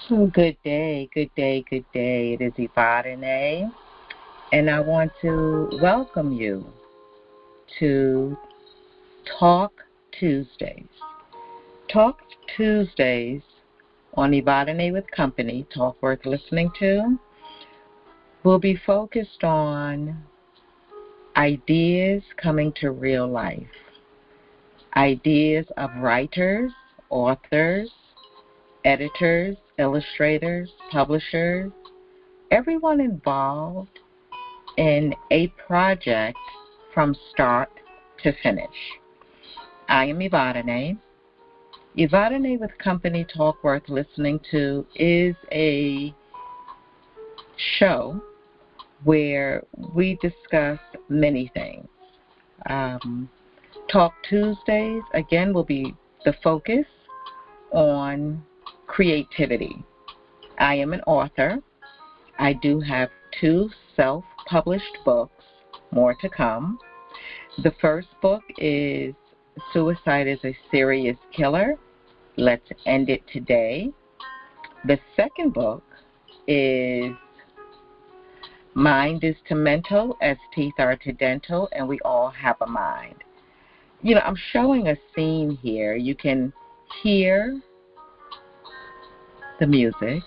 Good day, good day, good day. It is Evadyné, and I want to welcome you to Talk Tuesdays. Talk Tuesdays on Evadyné With Company, talk worth listening to, will be focused on ideas coming to real life, ideas of writers, authors, editors, illustrators, publishers, everyone involved in a project from start to finish. I am Evadyné. Evadyné With Company, talk worth listening to is a show where we discuss many things. Talk Tuesdays, again, will be the focus on creativity. I am an author. I do have 2 self-published books, more to come. The first book is Suicide is a Serious Killer. Let's End It Today. The second book is Mind is to Mental as Teeth Are to Dental, and We All Have a Mind. I'm showing a scene here. You can hear the music,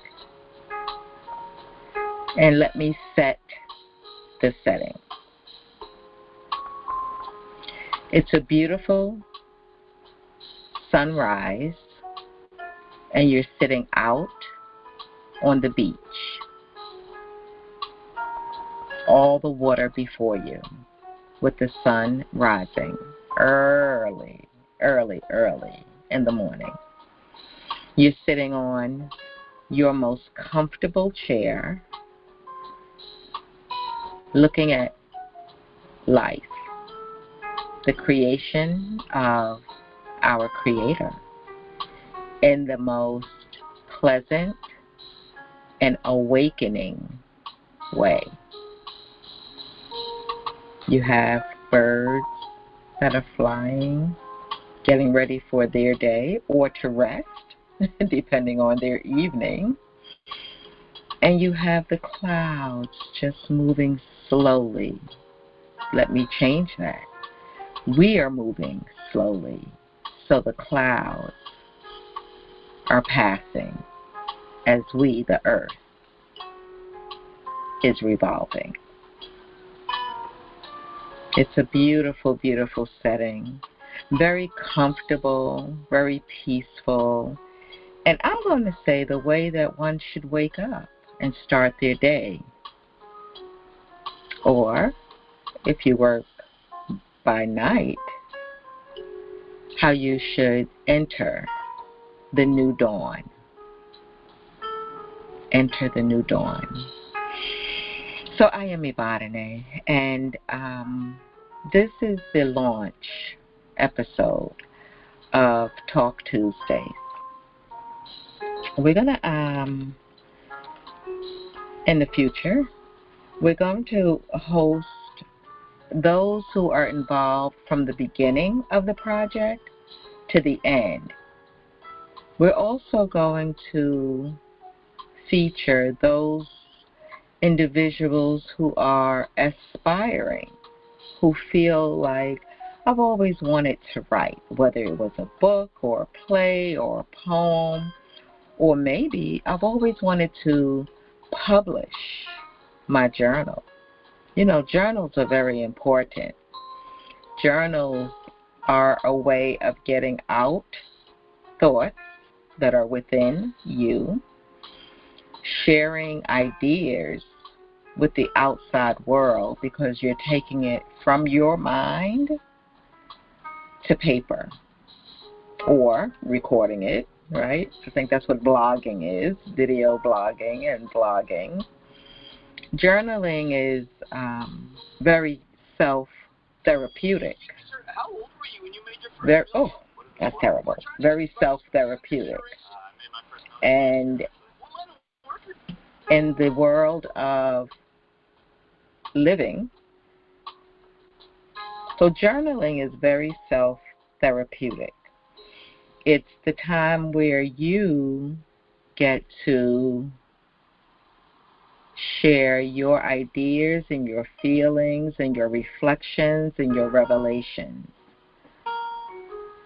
and let me set the setting. It's a beautiful sunrise, and you're sitting out on the beach. All the water before you with the sun rising early in the morning. You're sitting on your most comfortable chair, looking at life, the creation of our Creator, in the most pleasant and awakening way. You have birds that are flying, getting ready for their day or to rest, depending on their evening. And you have the clouds just moving slowly. Let me change that. We are moving slowly, so the clouds are passing as we, the earth, is revolving. It's a beautiful, beautiful setting. Very comfortable, very peaceful. And I'm going to say the way that one should wake up and start their day. Or, if you work by night, how you should enter the new dawn. Enter the new dawn. So I am Evadyné, and this is the launch episode of Talk Tuesdays. We're going to, in the future, we're going to host those who are involved from the beginning of the project to the end. We're also going to feature those individuals who are aspiring, who feel like, I've always wanted to write, whether it was a book or a play or a poem, or maybe I've always wanted to publish my journal. Journals are very important. Journals are a way of getting out thoughts that are within you, sharing ideas with the outside world, because you're taking it from your mind to paper or recording it, right? I think that's what blogging is, video blogging and blogging. Journaling is very self-therapeutic. How old were you when you made your first That's terrible. Very self-therapeutic. And in the world of living, so journaling is very self-therapeutic. It's the time where you get to share your ideas and your feelings and your reflections and your revelations.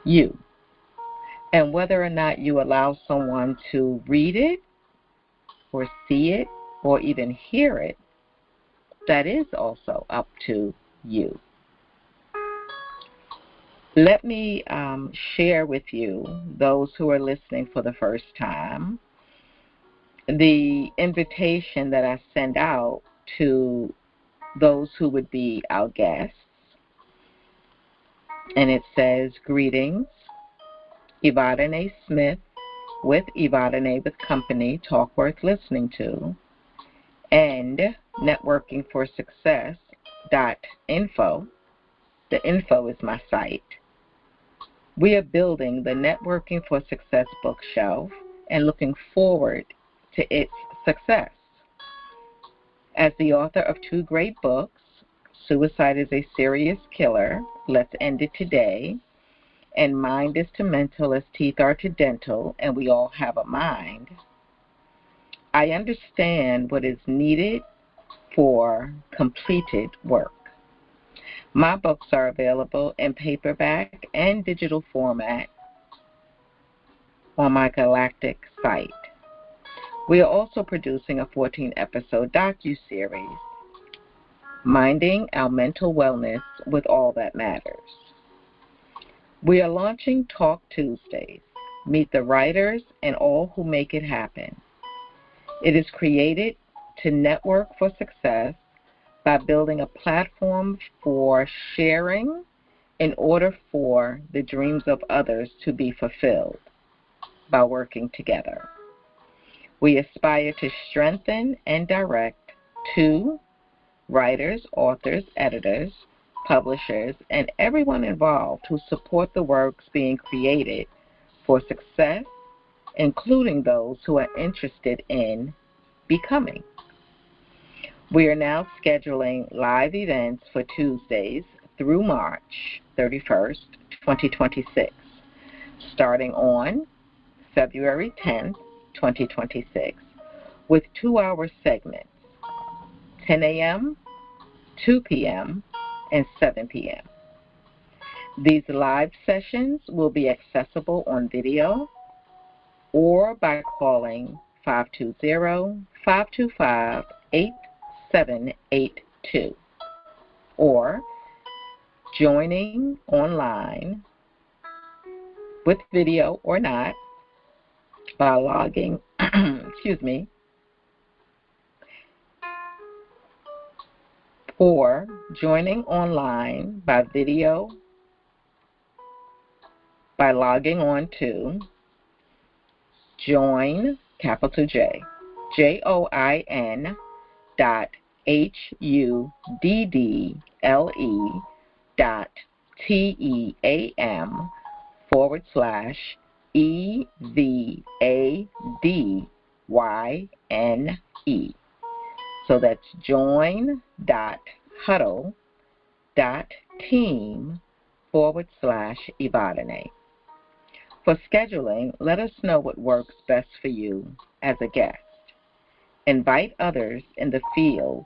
You. And whether or not you allow someone to read it or see it or even hear it, that is also up to you. Let me share with you, those who are listening for the first time, the invitation that I send out to those who would be our guests. And it says, greetings, Evadyné Smith with Evadyné With Company, talk worth listening to, and NetworkingForSuccess.info. The info is my site. We are building the Networking for Success bookshelf and looking forward to its success. As the author of 2 great books, Suicide is a Serious Killer, Let's End It Today, and Mind is to Mental as Teeth are to Dental, and We All Have a Mind, I understand what is needed for completed work. My books are available in paperback and digital format on my Galactic site. We are also producing a 14-episode docuseries, Minding Our Mental Wellness with All That Matters. We are launching Talk Tuesdays, Meet the Writers and all who make it happen. It is created to network for success by building a platform for sharing in order for the dreams of others to be fulfilled by working together. We aspire to strengthen and direct 2 writers, authors, editors, publishers, and everyone involved who support the works being created for success, including those who are interested in becoming. We are now scheduling live events for Tuesdays through March 31st, 2026, starting on February 10th, 2026, with 2-hour segments, 10 a.m., 2 p.m., and 7 p.m. These live sessions will be accessible on video or by calling 520-525-8782 or joining online with video or not by logging, or joining online by video by logging on to join, capital J, join.huddle.evadyne. So that's join.huddle.team/Evadyné. For scheduling, let us know what works best for you as a guest. Invite others in the field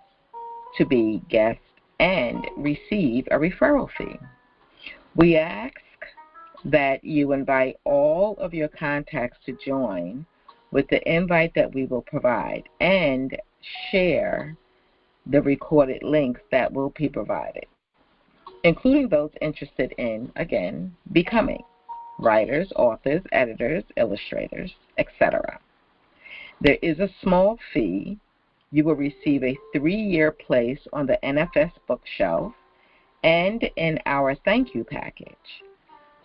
to be guests and receive a referral fee. We ask that you invite all of your contacts to join with the invite that we will provide and share the recorded links that will be provided, including those interested in, again, becoming writers, authors, editors, illustrators, etc. There is a small fee. You will receive a 3-year place on the NFS Bookshelf and in our thank you package.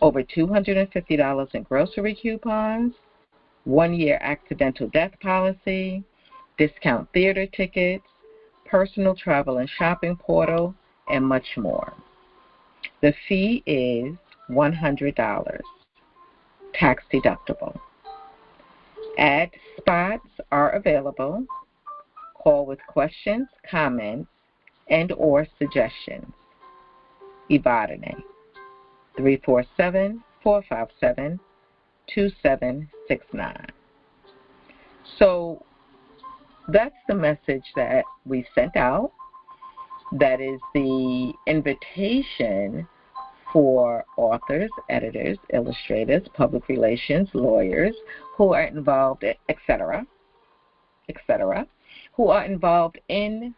Over $250 in grocery coupons, 1-year accidental death policy, discount theater tickets, personal travel and shopping portal, and much more. The fee is $100, tax deductible. Ad spots are available. Call with questions, comments, and or suggestions. Evadyné, 347-457-2769. So that's the message that we sent out. That is the invitation for authors, editors, illustrators, public relations, lawyers who are involved, etc., who are involved in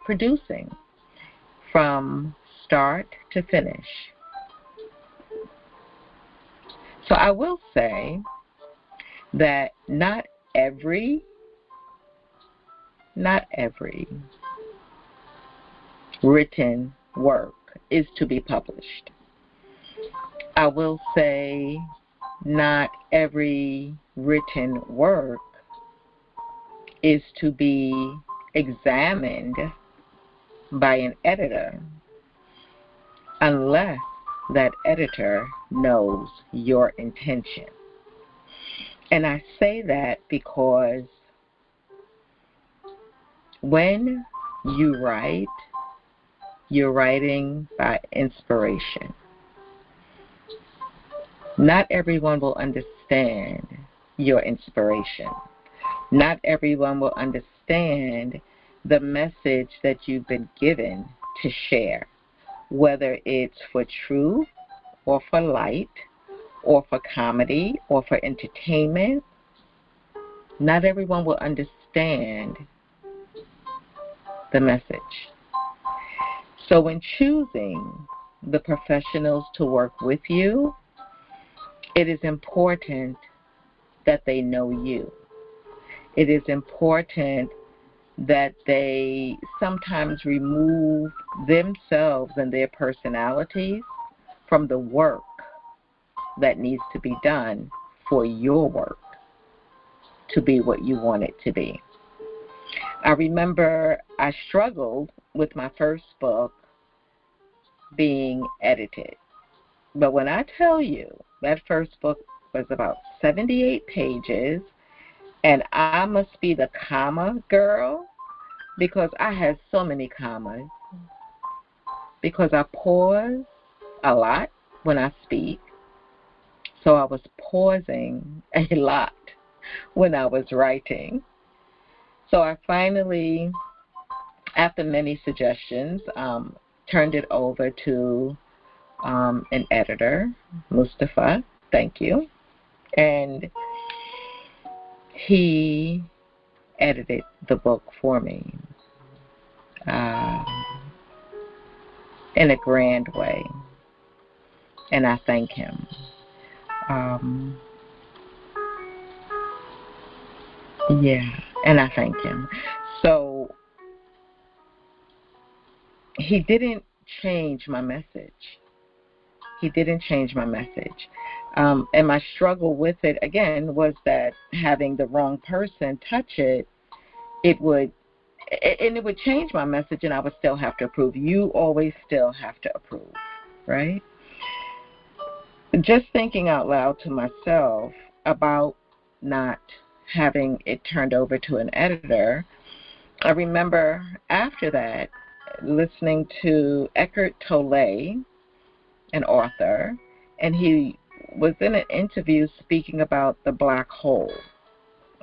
producing from start to finish. So I will say that not every written work is to be published. I will say not every written work is to be examined by an editor unless that editor knows your intention. And I say that because when you write, you're writing by inspiration. Not everyone will understand your inspiration. Not everyone will understand the message that you've been given to share, whether it's for truth or for light or for comedy or for entertainment. Not everyone will understand the message. So when choosing the professionals to work with you, it is important that they know you. It is important that they sometimes remove themselves and their personalities from the work that needs to be done for your work to be what you want it to be. I remember I struggled with my first book being edited. But when I tell you that first book was about 78 pages, and I must be the comma girl because I had so many commas, because I pause a lot when I speak, so I was pausing a lot when I was writing. So I finally, after many suggestions, turned it over to an editor, Mustafa, thank you, and he edited the book for me in a grand way, and I thank him. And I thank him. So he didn't change my message. He didn't change my message. And my struggle with it, again, was that having the wrong person touch it, it would change my message, and I would still have to approve. You always still have to approve, right? Just thinking out loud to myself about not having it turned over to an editor, I remember after that listening to Eckhart Tolle, an author, and he was in an interview speaking about the black hole.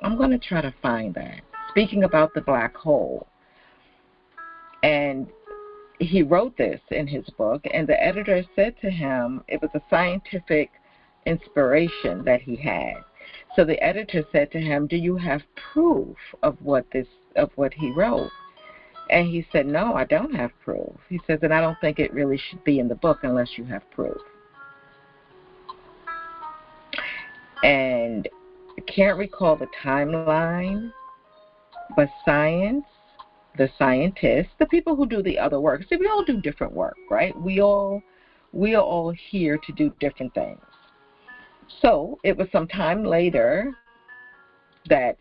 I'm going to try to find that. Speaking about the black hole. And he wrote this in his book, and the editor said to him it was a scientific inspiration that he had. So the editor said to him, "Do you have proof of what he wrote?" And he said, "No, I don't have proof." He says, "And I don't think it really should be in the book unless you have proof." And I can't recall the timeline, but science, the scientists, the people who do the other work, see, we all do different work, right? We are all here to do different things. So it was some time later that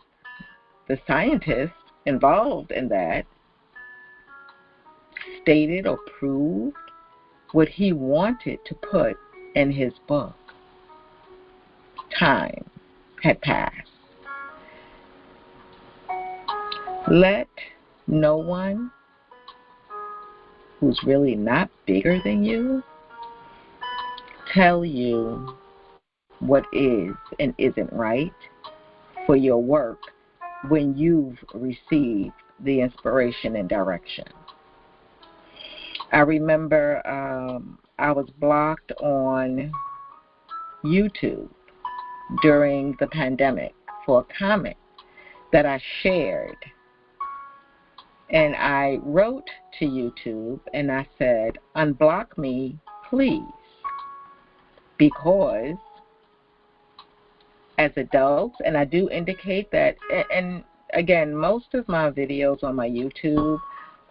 the scientists involved in that stated or proved what he wanted to put in his book. Time had passed. Let no one who's really not bigger than you tell you what is and isn't right for your work when you've received the inspiration and direction. I remember I was blocked on YouTube during the pandemic for a comment that I shared. And I wrote to YouTube and I said, unblock me, please, because as adults, and I do indicate that, and again, most of my videos on my YouTube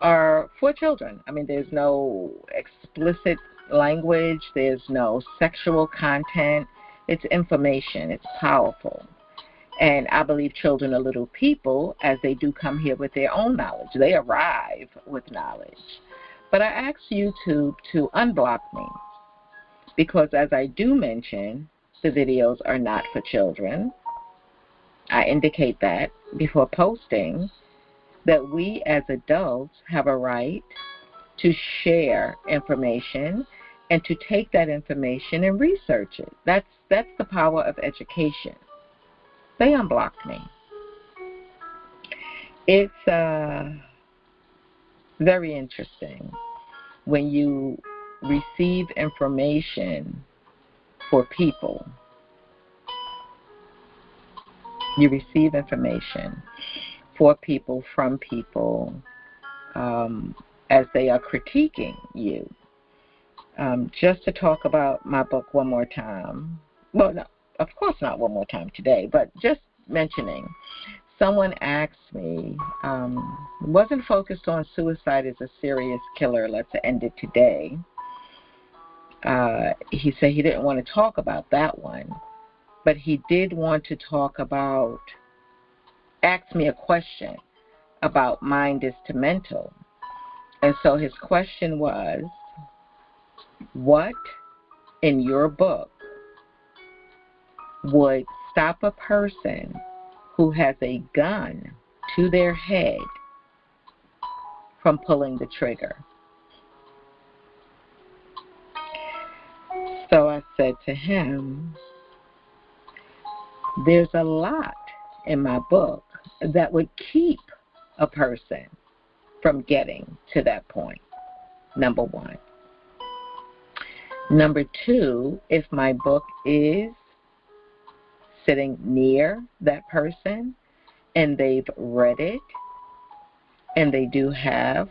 are for children. I mean, there's no explicit language, there's no sexual content. It's information, it's powerful. And I believe children are little people, as they do come here with their own knowledge. They arrive with knowledge. But I ask YouTube to unblock me, because as I do mention, the videos are not for children. I indicate that before posting, that we as adults have a right to share information and to take that information and research it. That's the power of education. They unblocked me. It's very interesting when you receive information for people. You receive information for people, from people, as they are critiquing you. Just to talk about my book one more time. Well, no, of course not one more time today, but just mentioning. Someone asked me, wasn't focused on suicide as a serious killer, let's end it today. He said he didn't want to talk about that one, but he did want to talk about, ask me a question about mind is to mental. And so his question was, what in your book would stop a person who has a gun to their head from pulling the trigger? So I said to him, there's a lot in my book that would keep a person from getting to that point, number one. Number two, if my book is sitting near that person and they've read it and they do have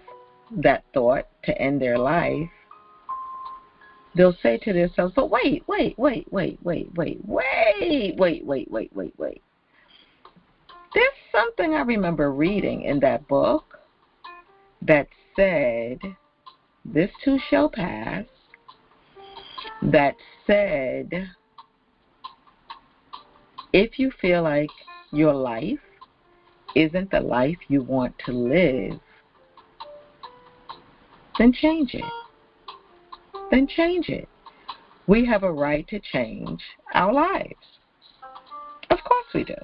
that thought to end their life, they'll say to themselves, but wait. There's something I remember reading in that book that said, this too shall pass, that said, if you feel like your life isn't the life you want to live, then change it. Then change it. We have a right to change our lives. Of course we do.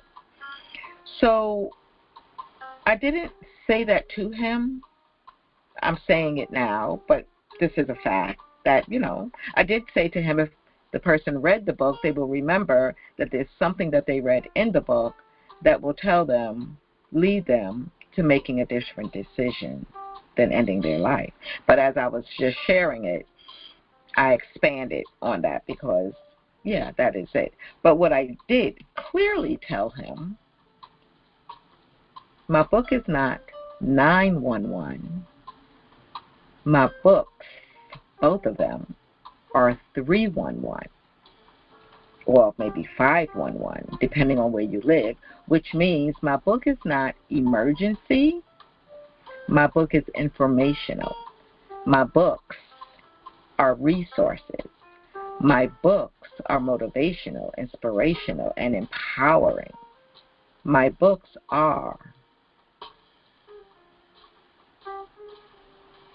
So I didn't say that to him. I'm saying it now, but this is a fact that, I did say to him, if the person read the book, they will remember that there's something that they read in the book that will tell them, lead them to making a different decision than ending their life. But as I was just sharing it, I expanded on that because, yeah, that is it. But what I did clearly tell him, my book is not 911. My books, both of them, are 311, or maybe 511, depending on where you live, which means my book is not emergency. My book is informational. My books are resources. My books are motivational, inspirational, and empowering. My books are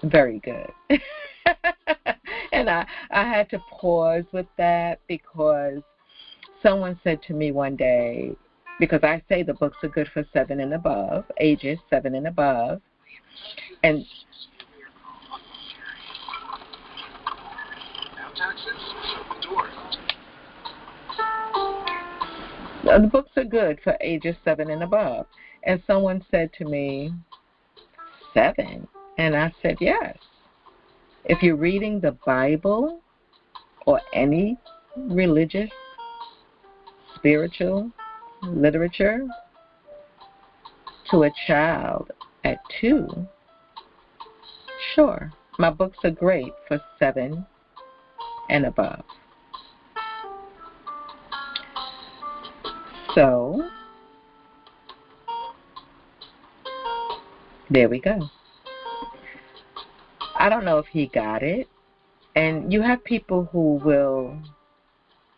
very good. And I had to pause with that because someone said to me one day, because I say the books are good for 7 and above, ages 7 and above, and The books are good for ages 7 and above. And someone said to me, 7? And I said, yes. If you're reading the Bible or any religious, spiritual literature to a child at 2, sure, my books are great for 7 and above. So, there we go. I don't know if he got it. And you have people who will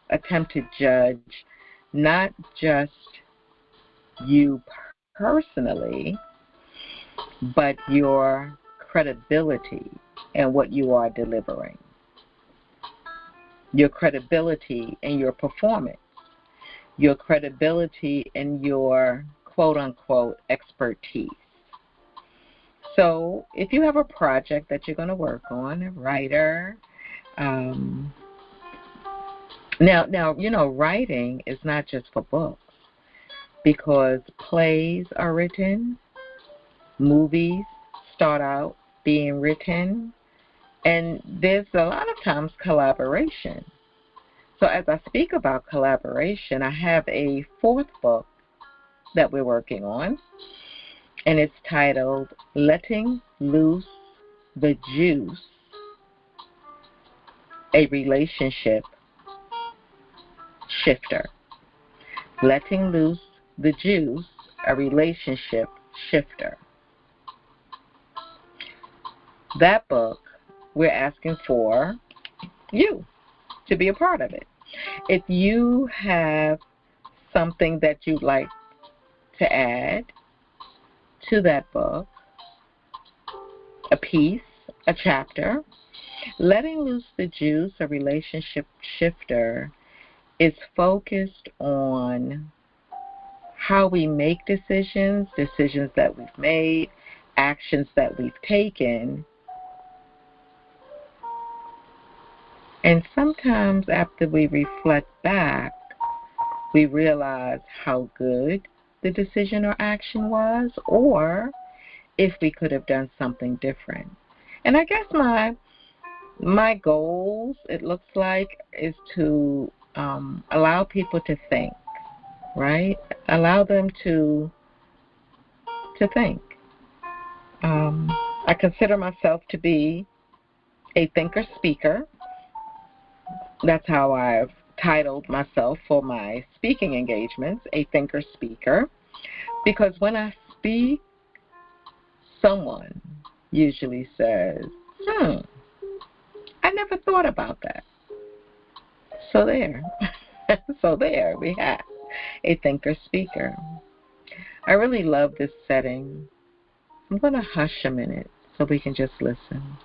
attempt to judge not just you personally, but your credibility and what you are delivering, your credibility in your performance, your credibility in your quote-unquote expertise. So if you have a project that you're going to work on, a writer, now, you know, writing is not just for books, because plays are written, movies start out being written, and there's a lot of times collaboration. So as I speak about collaboration, I have a 4th book that we're working on, and it's titled Letting Loose the Juice, a Relationship Shifter. Letting Loose the Juice, a Relationship Shifter. That book, we're asking for you to be a part of it. If you have something that you'd like to add to that book, a piece, a chapter, Letting Loose the Juice, a Relationship Shifter, is focused on how we make decisions that we've made, actions that we've taken. And sometimes after we reflect back, we realize how good the decision or action was, or if we could have done something different. And I guess my goals, it looks like, is to allow people to think, right? Allow them to think. I consider myself to be a thinker-speaker. That's how I've titled myself for my speaking engagements, a thinker-speaker, because when I speak, someone usually says, I never thought about that. So there. So there we have a thinker-speaker. I really love this setting. I'm going to hush a minute so we can just listen.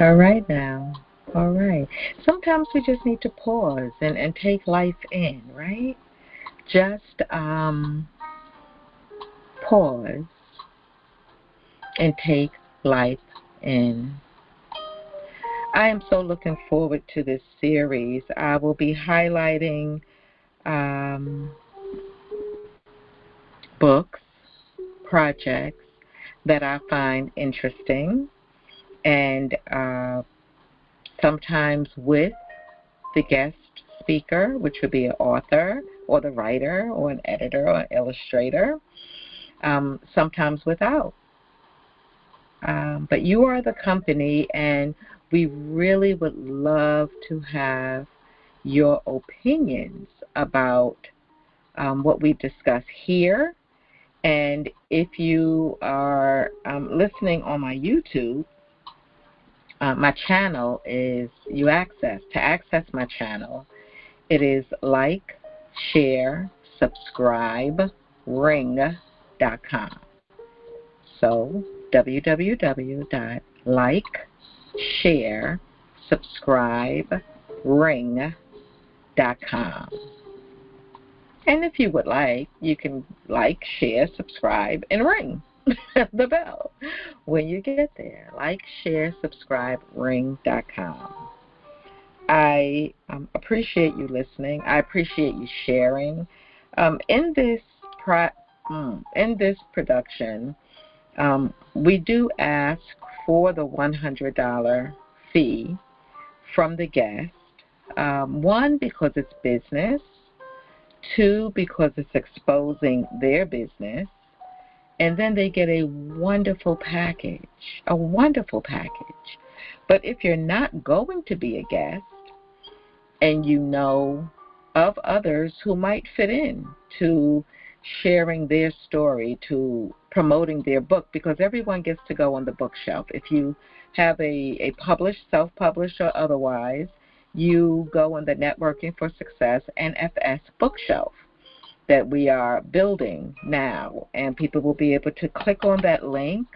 All right now. All right. Sometimes we just need to pause and take life in, right? Just pause and take life in. I am so looking forward to this series. I will be highlighting books, projects that I find interesting, and sometimes with the guest speaker, which would be an author or the writer or an editor or an illustrator, sometimes without. But you are the company, and we really would love to have your opinions about what we discuss here. And if you are listening on my YouTube, my channel is, to access my channel, it is like, share, subscribe, ring.com. So www.like-share-subscribe-ring.com. And if you would like, you can like, share, subscribe, and ring the bell when you get there. Like, share, subscribe, ring.com. I appreciate you listening. I appreciate you sharing. In this production, we do ask for the $100 fee from the guest. One, because it's business. Two, because it's exposing their business. And then they get a wonderful package, But if you're not going to be a guest and you know of others who might fit in to sharing their story, to promoting their book, because everyone gets to go on the bookshelf. If you have a published, self-published, or otherwise, you go on the Networking for Success NFS Bookshelf that we are building now, and people will be able to click on that link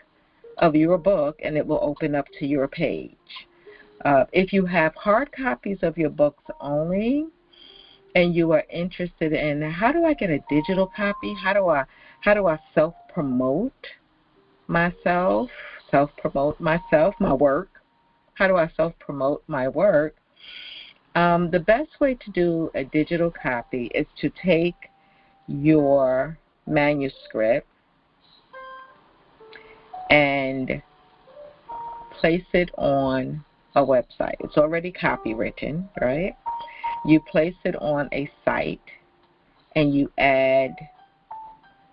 of your book and it will open up to your page. If you have hard copies of your books only and you are interested in, how do I get a digital copy? How do I self-promote myself, my work? How do I self-promote my work? The best way to do a digital copy is to take your manuscript and place it on a website. It's already copywritten, right? You place it on a site and you add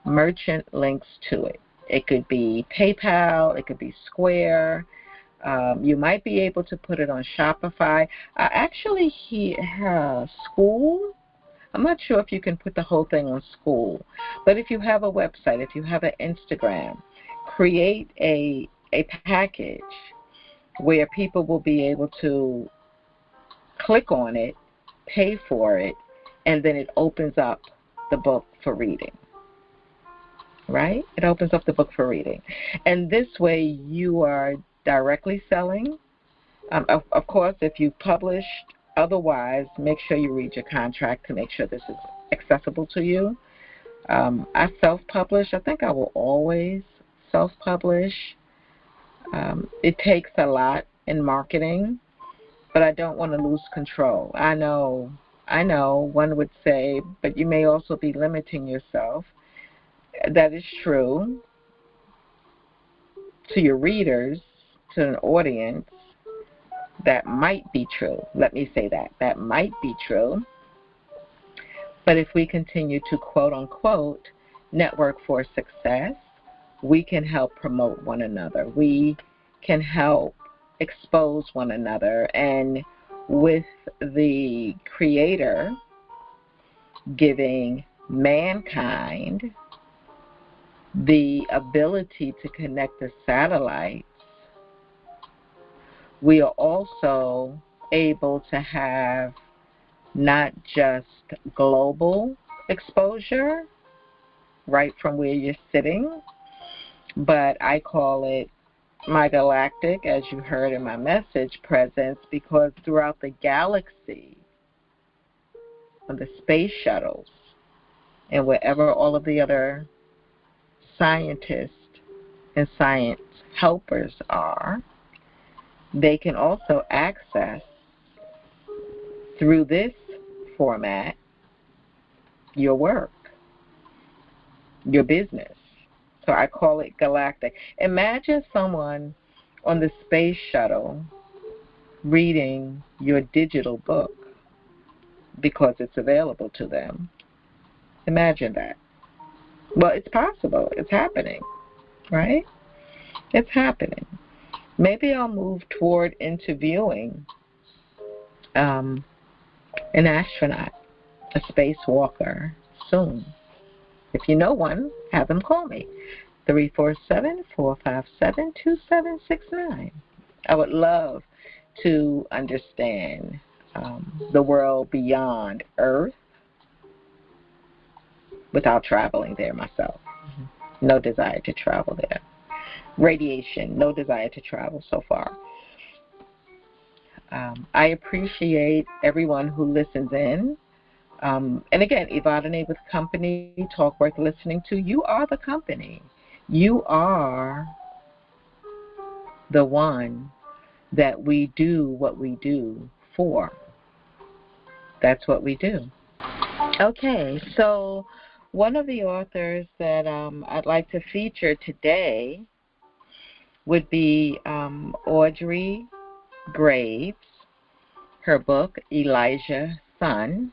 merchant links to it. It could be PayPal, it could be Square. You might be able to put it on Shopify. Actually, School, I'm not sure if you can put the whole thing on School, but if you have a website, if you have an Instagram, create a package where people will be able to click on it, pay for it, and then it opens up the book for reading, right? It opens up the book for reading. And this way you are directly selling. Of course, if you published otherwise, make sure you read your contract to make sure this is accessible to you. I self-publish. I think I will always self-publish. It takes a lot in marketing, but I don't want to lose control. I know one would say, but you may also be limiting yourself. That is true to your readers, to an audience. That might be true. Let me say that. That might be true. But if we continue to, quote unquote, network for success, we can help promote one another. We can help expose one another. And with the Creator giving mankind the ability to connect the satellites, we are also able to have not just global exposure right from where you're sitting, but I call it my galactic, as you heard in my message, presence, because throughout the galaxy, on the space shuttles, and wherever all of the other scientists and science helpers are, they can also access, through this format, your work, your business. So I call it galactic. Imagine someone on the space shuttle reading your digital book because it's available to them. Imagine that. Well, it's possible. It's happening, right? It's happening. Maybe I'll move toward interviewing an astronaut, a spacewalker, soon. If you know one, have them call me. 347-457-2769. I would love to understand the world beyond Earth without traveling there myself. No desire to travel there. Radiation, no desire to travel so far. I appreciate everyone who listens in. And again, Evadyné With Company, talk worth listening to. You are the company. You are the one that we do what we do for. That's what we do. Okay, so one of the authors that I'd like to feature today would be Audrey Graves, her book, Elijah's Son.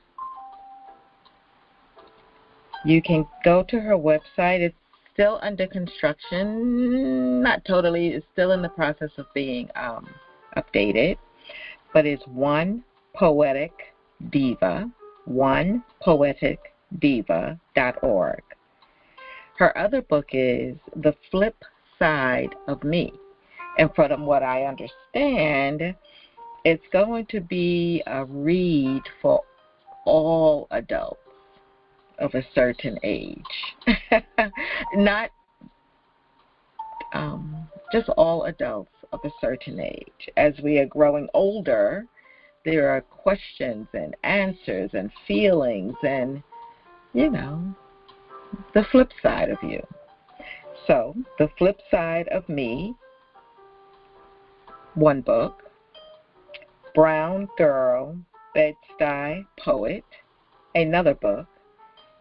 You can go to her website. It's still under construction, not totally. It's still in the process of being updated, but it's One Poetic Diva, onepoeticdiva.org. Her other book is The Flip Side of Me, and from what I understand, it's going to be a read for all adults of a certain age. Not just all adults of a certain age. As we are growing older, there are questions and answers and feelings and, the flip side of you. So, The Flip Side of Me, one book. Brown Girl, Bed-Stuy Poet, another book.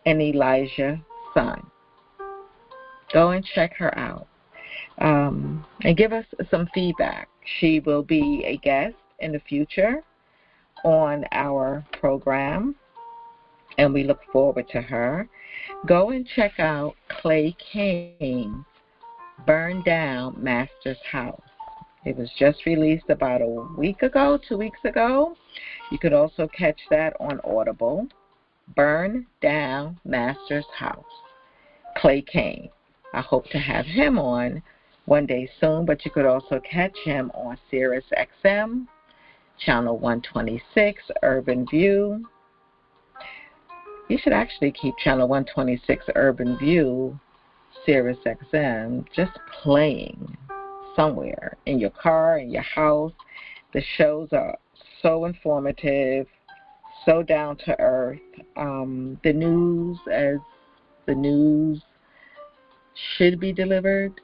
And Elijah's Son. Go and check her out and give us some feedback. She will be a guest in the future on our program, and we look forward to her. Go and check out Clay Kane's Burn Down Master's House. It was just released about 2 weeks ago. You could also catch that on Audible. Burn Down Master's House, Clay Kane. I hope to have him on one day soon, but you could also catch him on Sirius XM, Channel 126, Urban View. You should actually keep Channel 126, Urban View, Sirius XM, just playing somewhere in your car, in your house. The shows are so informative, so down to earth. The news, as the news should be delivered.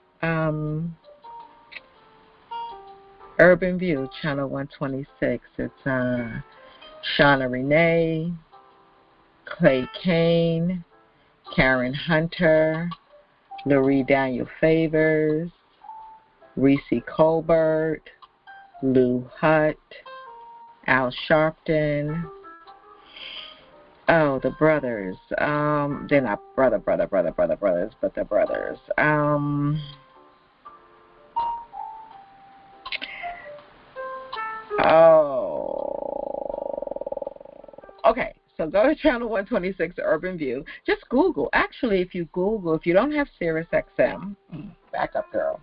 Urban View, Channel 126. It's Shauna Renee, Clay Kane, Karen Hunter, Laurie Daniel Favors, Reese Colbert, Lou Hutt, Al Sharpton. Oh, the brothers. They're not brothers, but they're brothers. Okay. So go to Channel 126 Urban View. Just Google. Actually, if you don't have Sirius XM, back up, girl.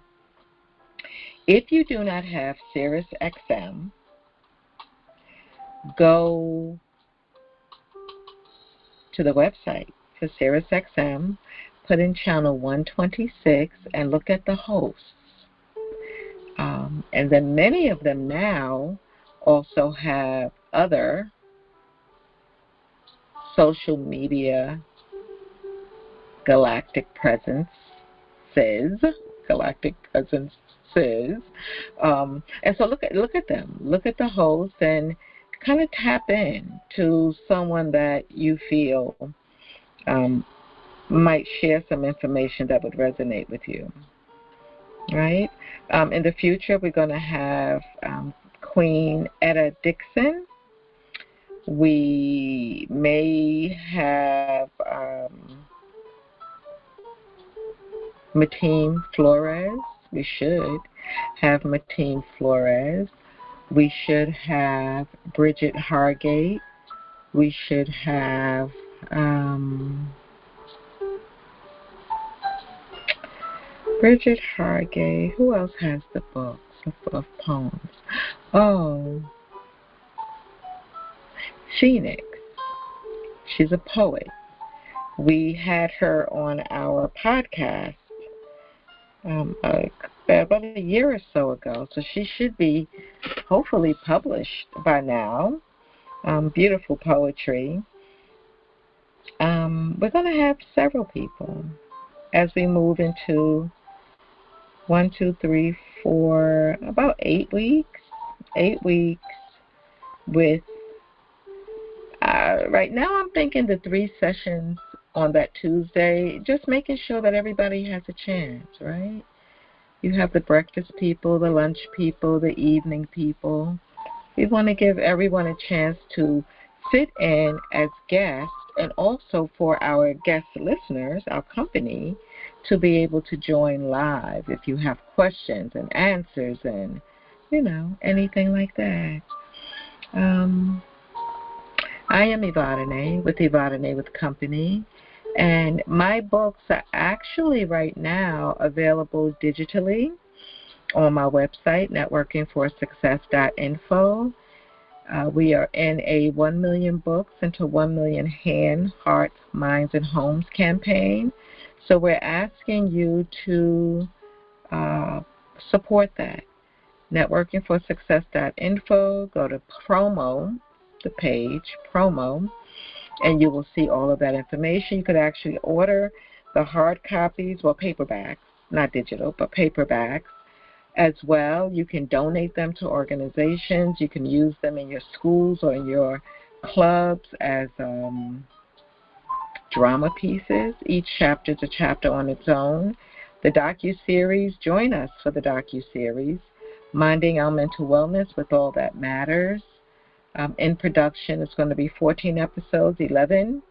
If you do not have Sirius XM, go to the website for Sirius XM, put in Channel 126, and look at the hosts. And then many of them now also have other social media galactic presences. And so look at them. Look at the hosts and kind of tap in to someone that you feel might share some information that would resonate with you. Right? In the future, we're going to have Queen Etta Dixon. We may have Matine Flores. We should have Matine Flores. We should have Bridget Hargate. We should have Bridget Hargay. Who else has the books of poems? Oh, Phoenix. She's a poet. We had her on our podcast about a year or so ago, so she should be hopefully published by now. Beautiful poetry. We're going to have several people as we move into 1, 2, 3, 4, about 8 weeks. 8 weeks with, right now I'm thinking the 3 sessions on that Tuesday, just making sure that everybody has a chance, right? You have the breakfast people, the lunch people, the evening people. We want to give everyone a chance to sit in as guests, and also for our guest listeners, our company, to be able to join live if you have questions and answers and, anything like that. I am Evadyné with Evadyné With Company, and my books are actually right now available digitally on my website, NetworkingForSuccess.info. We are in a 1 million books into 1 million hand, hearts, minds, and homes campaign. So we're asking you to support that. NetworkingForSuccess.info, go to promo, the page, promo, and you will see all of that information. You could actually order the hard copies, well, paperbacks, not digital, but paperbacks as well. You can donate them to organizations. You can use them in your schools or in your clubs as drama pieces. Each chapter is a chapter on its own. The docuseries, join us for the docuseries, Minding Our Mental Wellness with All That Matters. In production, it's going to be 14 episodes. 11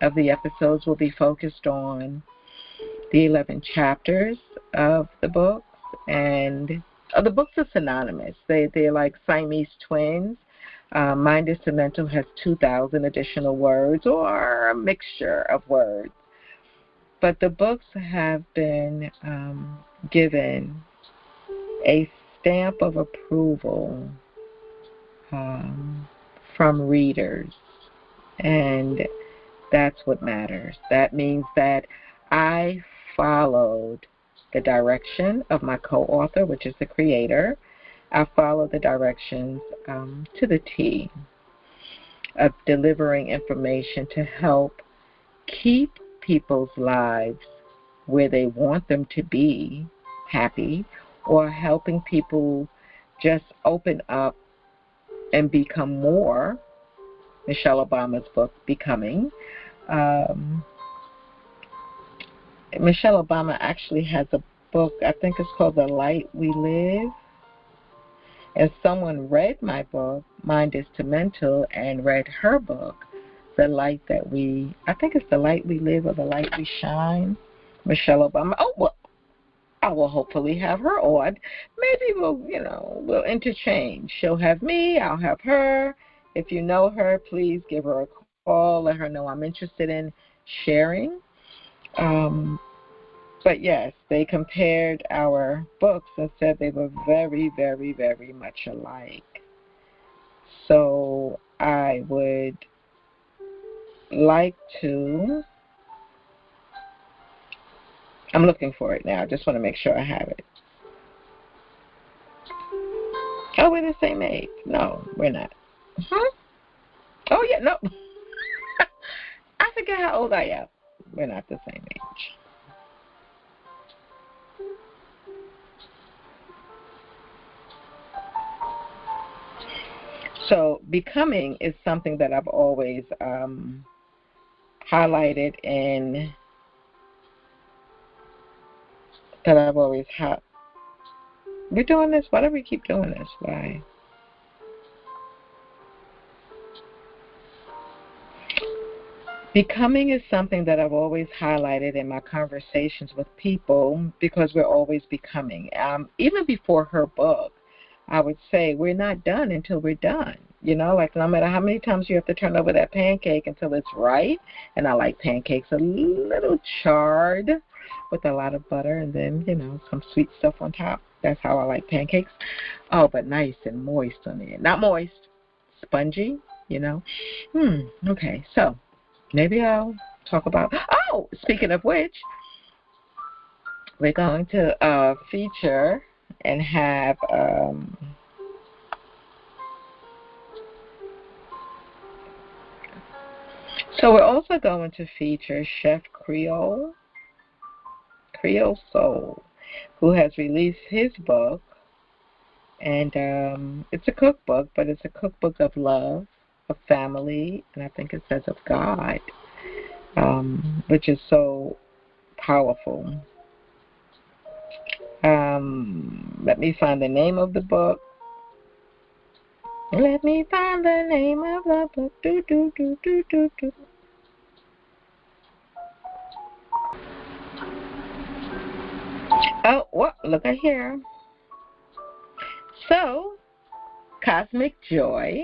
of the episodes will be focused on the 11 chapters of the books. And the books are synonymous. They're like Siamese twins. Mind is to Mental has 2,000 additional words, or a mixture of words. But the books have been given a stamp of approval from readers, and that's what matters. That means that I followed the direction of my co-author, which is the creator. I followed the directions to the T of delivering information to help keep people's lives where they want them to be, happy, or helping people just open up and become more. Michelle Obama's book, Becoming. Michelle Obama actually has a book, I think it's called The Light We Live. And someone read my book, Mind is to Mental, and read her book, The Light That We, I think it's The Light We Live or The Light We Shine. Michelle Obama. Oh, well, I will hopefully have her on. Maybe we'll interchange. She'll have me, I'll have her. If you know her, please give her a call. Let her know I'm interested in sharing. But yes, they compared our books and said they were very, very, very much alike. So I would like to, I'm looking for it now. I just want to make sure I have it. Oh, we're the same age. No, we're not. Oh, yeah, no. I forget how old I am. We're not the same age. So becoming is something that I've always highlighted in, we're doing this? Why do we keep doing this? Why? Becoming is something that I've always highlighted in my conversations with people because we're always becoming. Even before her book, I would say we're not done until we're done. You know, like no matter how many times you have to turn over that pancake until it's right. And I like pancakes a little charred with a lot of butter and then, you know, some sweet stuff on top. That's how I like pancakes. Oh, but nice and moist on the end. Not moist, spongy, you know. Okay, so maybe I'll talk about, oh, speaking of which, we're going to feature and have so we're also going to feature Chef Creole Soul, who has released his book, and it's a cookbook, but it's a cookbook of love, of family, and I think it says of God, which is so powerful. Let me find the name of the book. Let me find the name of the book. Do, do, do, do, do, do. Oh, well, look at here. So, Cosmic Joy,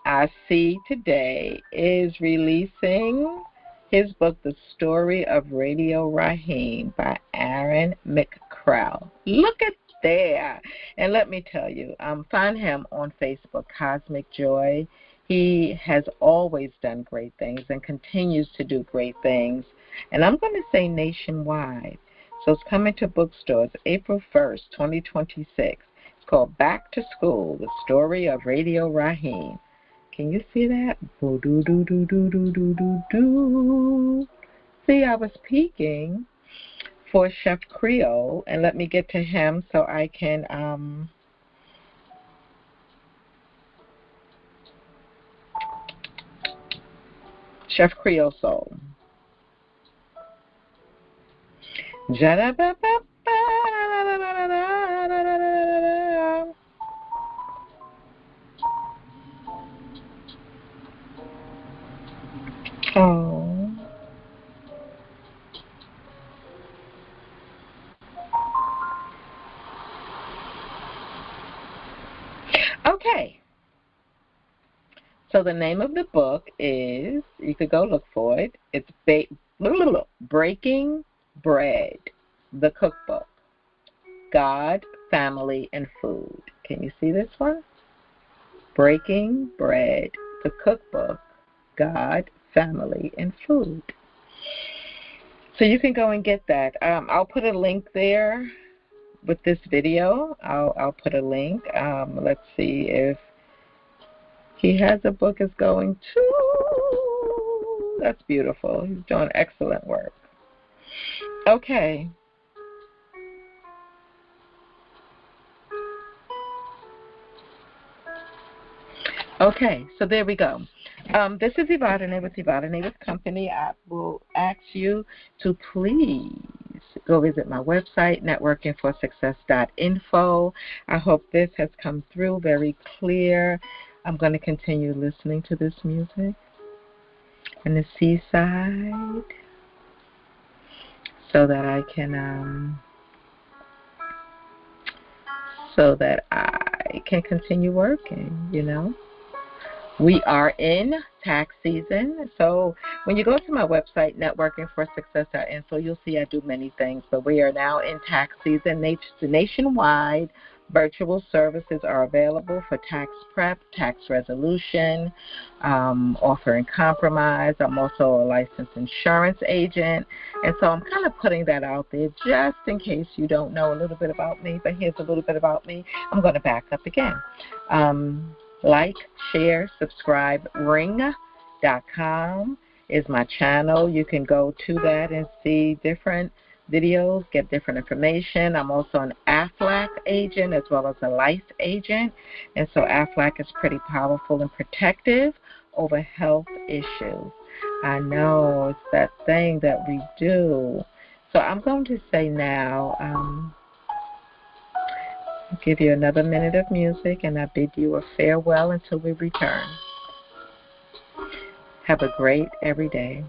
I see today, is releasing his book, The Story of Radio Raheem by Aaron McCrell. Look at there. And let me tell you, find him on Facebook, Cosmic Joy. He has always done great things and continues to do great things. And I'm going to say nationwide. So it's coming to bookstores April 1st, 2026. It's called Back to School, The Story of Radio Raheem. Can you see that? See, I was peeking for Chef Creole, and let me get to him so I can Chef Creole Soul. Oh. Okay. So the name of the book is, you could go look for it, it's Breaking Bread, the cookbook, God, Family, and Food. Can you see this one? Breaking Bread, the cookbook, God, Family, and Food. So you can go and get that. I'll put a link there with this video. I'll put a link. Let's see if he has a book is going too. That's beautiful. He's doing excellent work. Okay. Okay, so there we go. This is Evadyné with Evadyné With Company. I will ask you to please go visit my website, NetworkingForSuccess.info. I hope this has come through very clear. I'm going to continue listening to this music in the seaside so that I can continue working, you know. We are in tax season, so when you go to my website, NetworkingForSuccess.info, you'll see I do many things, but we are now in tax season. Nationwide virtual services are available for tax prep, tax resolution, offering compromise. I'm also a licensed insurance agent, and so I'm kind of putting that out there just in case you don't know a little bit about me, but here's a little bit about me. I'm going to back up again. Like, share, subscribe, ring.com is my channel. You can go to that and see different videos, get different information. I'm also an AFLAC agent as well as a life agent. And so AFLAC is pretty powerful and protective over health issues. I know, it's that thing that we do. So I'm going to say now, I'll give you another minute of music, and I bid you a farewell until we return. Have a great every day.